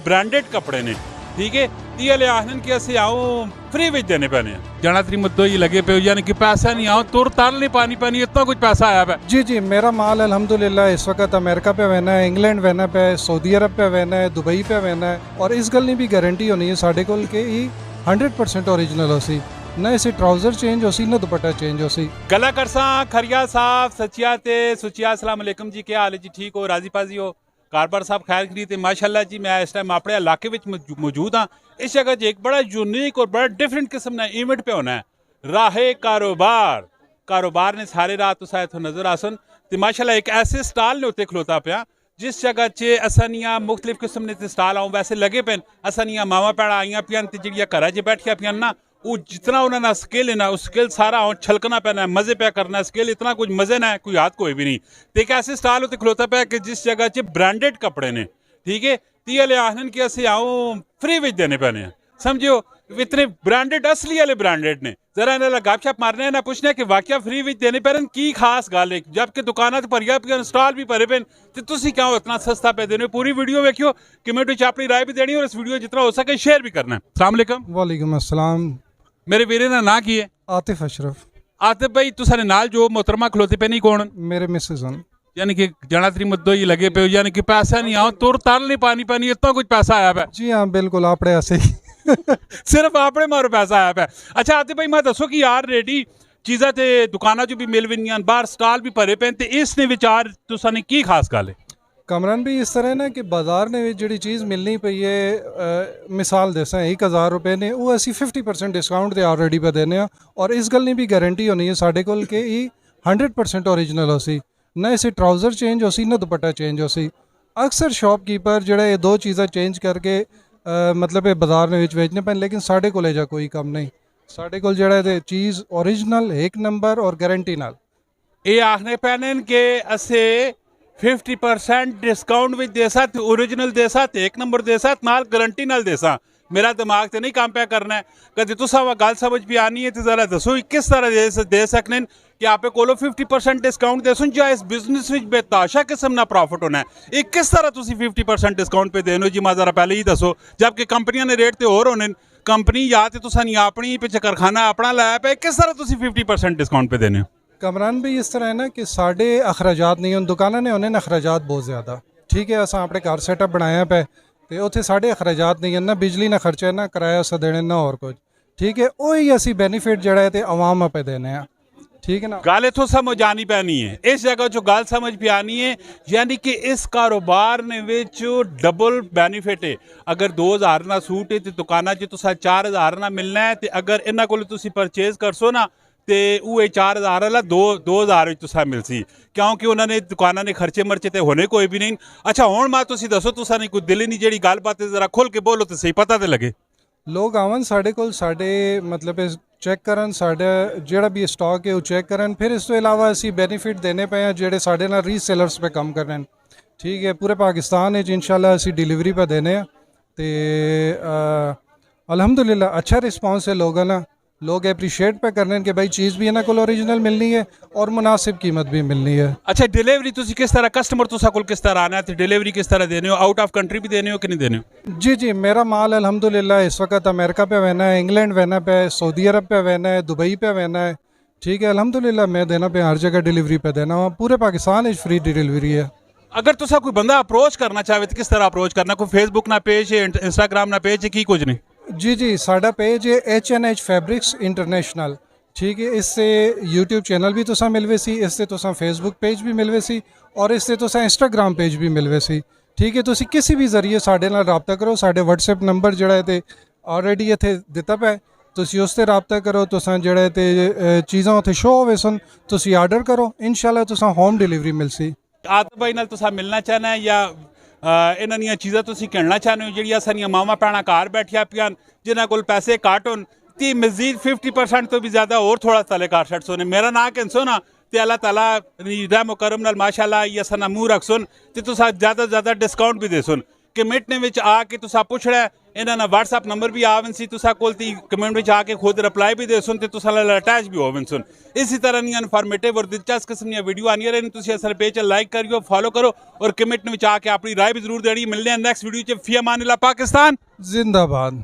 Branded कपड़े ने, ठीक है। ती वाले आखन कि असीं आओ फ्री विच देने पैने जाना तरी मुद्दो ही लगे पे, यानी कि पैसा नहीं आओ तुर ताल नहीं पानी पैनी, इतना कुछ पैसा आया है। जी जी, मेरा माल अल्हम्दुलिल्लाह इस वक्त अमेरिका पे वहना है, इंग्लैंड वहना पे, सऊदी अरब पे वहना है, दुबई पे वहना है। और इस गल की भी गारंटी होनी है साढ़े कोल कि 100% ओरिजिनल हो सी, ना इसे ट्राउजर चेंज हो सी ना दुपट्टा चेंज हो सी। गला करसा खरिया साहब सचिया ते सुचिया, अस्सलाम वालेकुम जी, क्या हाल है जी? ठीक हो, राजी पाजी हो? कारबार साहब खैर खरीद? माशाल्लाह जी, मैं इस टाइम अपने इलाके में मौजूद हाँ। इस जगह एक बड़ा यूनिक और बड़ा डिफरेंट किस्म का इवेंट पे होना है, राहे कारोबार ने सारे रात उस तो नजर आसन तो माशाल्लाह एक ऐसे स्टाल ने उत्ते खलोता पाया जिस जगह च असानियां मुख्तलिफ किस्म के स्टाल आऊँ वैसे लगे पे, असानियां मावा भैन आईया पियां ते जिहड़ियां घरां च बैठिया पियां ना, वो जितना उन्होंने स्किल है ना, उस स्किल सारा छलकना पैना है, मजे पे करना है, स्किल इतना कुछ मजे ना है, कोई हाथ कोई भी नहीं। तो एक ऐसे स्टाल उत्ते खलोता पाया कि जिस जगह च ब्रांडेड कपड़े ने, ठीक है। ती वाले आखन कि असीं आओ फ्री विच देने पैने, समझो इतने ब्रांडेड असली वाले ब्रांडेड ने। जरा इन्हें गपशप मारने हैं ना, पूछने कि वाकया फ्री विच देने पे की खास गल है, जबकि दुकाना तो भरिया पे स्टॉल भी भरे पे, तो तुसी क्या इतना सस्ता पे देने। पूरी वीडियो वेखियो, कमेंट में अपनी राय भी देनी और इस वीडियो जितना हो सके शेयर भी करना है। अस्सलाम वालेकुम। वालेकुम अस्सलाम। मेरे वीरे का ना की है? आतिफ अशरफ। आतिफ भाई तुसारे नाल जो मोहतरमा खलोते पे नहीं कौन? मेरे मिसेज हैं। यानी कि जाना तरी मुद्दो ही लगे पे, यानी कि पैसा नहीं आओ तुर ताल नहीं पानी पैनी, इतना कुछ पैसा आया है। जी हाँ बिल्कुल, आपने ऐसे ही सिर्फ आपने मारो पैसा आया है। अच्छा आतिफ भाई मैं दसो कि यार रेडी चीज़ा ते दुकाना जो भी मिल वियां, बाहर स्टॉल भी भरे पे, इसने विचार तुसाने की खास गल है? कमरान भी इस तरह है ना कि बाजार ने जी चीज़ मिलनी पई है, मिसाल देसा 1000 रुपये ने वो असी 50% डिस्काउंट दे ऑलरेडी पे देने, और इस गल की भी गारंटी होनी है साढ़े कोल कि 100% ओरिजिनल हो सी, ना इसे ट्राउजर चेंज हो सी ना दुपट्टा चेंज हो सी। अक्सर शॉपकीपर जो ये दो चीज़ें चेंज करके मतलब ये बाजार में बेचने पे, लेकिन साढ़े कोल जा कोई कम नहीं, साढ़े कोल जो चीज़ ओरिजिनल एक नंबर और गारंटी नाल। ये आखने पैने के असे 50% डिस्काउंट भी देसा, ओरिजिनल देसा, एक नंबर देसा, नाल गारंटी नाल देसा। मेरा दिमाग तो नहीं काम पे करना है, कभी तुसा गल समझ भी आनी है तो जरा दसो किस तरह दे सकने कि आप कोलो 50% डिस्काउंट दे सुन, इस बिजनेस में बेताशा किस्म ना प्रॉफिट होना है, एक किस तरह तुसी 50% डिस्काउंट पे देनो जी? मैं जरा पहले ही दसो, जबकि कंपनियां ने रेट तो होर होने, कंपनी या तो तुसा नहीं अपनी पिछे कारखाना अपना लाया पे, किस तरह तुसी 50% डिस्काउंट पे देने? कमरान भी इस तरह है ना कि साढ़े अखराजात नहीं, उन दुकाना ने उन्हें अखराजात बहुत ज़्यादा, ठीक है। असा अपने घर सेटअप बनाया पे तो उत्थे साढ़े अखराजात नहीं है, ना बिजली ना खर्चा, ना किराया अस देने, ना और कुछ, ठीक है। वही असी बेनीफिट जड़ा है आवाम पे देने हैं, ठीक है ना। गल इतों समझ आनी पैनी है, इस जगह जो गल समझ पे आनी है, यानी कि इस कारोबार ने विच डबल बेनीफिट है। अगर 2000 ना सूट है तो दुकाना च तुसा 4000 ना मिलना है, तो अगर इन्हों को तुसी परचेज करसो ना तो वो 4000 वाला 2000 तुसा मिलसी, क्योंकि उन्होंने दुकाना ने खर्चे मर्चे तो होने कोई भी नहीं। अच्छा हुण मैं तुसी दसो, तुसा नहीं कोई दिल नहीं जी गल बात जरा खुल के बोलो तो सही पता तो लगे। लोग आवन साढ़े कोल साढ़े मतलब चेक करन, साढ़े जेड़ा भी स्टॉक है वो चेक करन, फिर इस तो इलावा असी बेनीफिट देने पे हैं जेड़े साढ़े ना रीसेलर्स पे कम करन, ठीक है। पूरे पाकिस्तान है इंशाल्लाह असी डिलीवरी पे देने हैं तो अल्हम्दुलिल्लाह अच्छा रिस्पॉन्स है लोगों ना, लोग अप्रीशिएट पे करने कि भाई चीज़ भी इन्होंने को ओरिजिनल मिलनी है और मुनासिब कीमत भी मिलनी है। अच्छा डिलीवरी तुसी किस तरह कस्टमर तुसा कोल किस तरह आना है, तो डिलीवरी किस तरह देने हो? आउट ऑफ कंट्री भी देने हो कि नहीं देने हो? जी जी, मेरा माल अल्हम्दुलिल्लाह इस वक्त अमेरिका पे वहना है, इंग्लैंड वहना पे, सऊदी अरब पे वहना है, दुबई पे वहना है, ठीक है। अल्हम्दुलिल्लाह मैं देना पे हर जगह डिलीवरी पे देना हुआ, पूरे पाकिस्तान फ्री डिलीवरी है। अगर तुसा कोई बंदा अप्रोच करना चाहे तो किस तरह अप्रोच करना? कोई फेसबुक ना पेज है, इंस्टाग्राम ना पेज है, की कुछ नहीं? जी जी, साडा पेज है H&H फैब्रिक्स इंटरनेशनल, ठीक है। इससे यूट्यूब चैनल भी तुसा मिलवे सी, इससे तुसा फेसबुक पेज भी मिलवे सी, और इससे तुसा इंस्टाग्राम पेज भी मिलवे सी, ठीक है। तुसी किसी भी जरिए साडे नाल राबता करो, साडे व्हाट्सएप नंबर जड़ा है ऑलरेडी इत्थे दिता पे, तुसी उस ते राबता करो, तुसा जड़ा है चीज़ां उत्थे शो होवे सन, तुसी आर्डर करो, इंशाल्लाह तुसा होम डिलीवरी मिलसी। आतिफ भाई नाल तुसा मिलना चाहना है या इन्हां दियां चीज़ां तुसी कहना चाहते हो जिहड़ियां सारियां मावां भैणां घर बैठिया पियां जिन्हां कोल पैसे घट होन ती मजीद 50% तो भी ज़्यादा और थोड़ा तले कर छड़सो ने, मेरा नाम कहसो ना तो अल्लाह ताला रहम करम नाल माशाल्लाह या सना मूँह रखसुन तो तुसा ज़्यादा से ज़्यादा डिस्काउंट भी देसुन। कमेंट ने विच आके तुसा पुछड़ा ਇਹਨਾਂ ਦਾ WhatsApp ਨੰਬਰ ਵੀ ਆਵਨ ਸੀ ਤੁਸਾਂ ਕੋਲ ਤੀ ਕਮੈਂਟ ਵਿੱਚ ਆ ਕੇ ਖੁਦ ਰਿਪਲਾਈ ਵੀ ਦੇ ਸੁਣ ਤੇ ਤੁਸਾਂ ਨਾਲ ਅਟੈਚ ਵੀ ਹੋਵਨ ਸੁਣ ਇसी तरह ਦੀਆਂ ਇਨਫੋਰਮੇਟਿਵ ਔਰ ਦਿਲਚਸਪ ਕਿਸਮ ਦੀਆਂ ਵੀਡੀਓ ਆਉਂਦੀਆਂ ਰਹਿਣ ਤੁਸੀਂ ਅਸਲ ਪੇਜ ਲਾਈਕ ਕਰਿਓ ਫੋਲੋ ਕਰੋ ਔਰ ਕਮੈਂਟ ਵਿੱਚ ਆ ਕੇ ਆਪਣੀ ਰਾਏ ਵੀ ਜ਼ਰੂਰ ਦੇਣੀ ਮਿਲਦੇ ਹਾਂ ਨੈਕਸਟ ਵੀਡੀਓ 'ਚ ਫੀ ਅਮਾਨ ਅੱਲਾਹ ਪਾਕਿस्तान जिंदाबाद।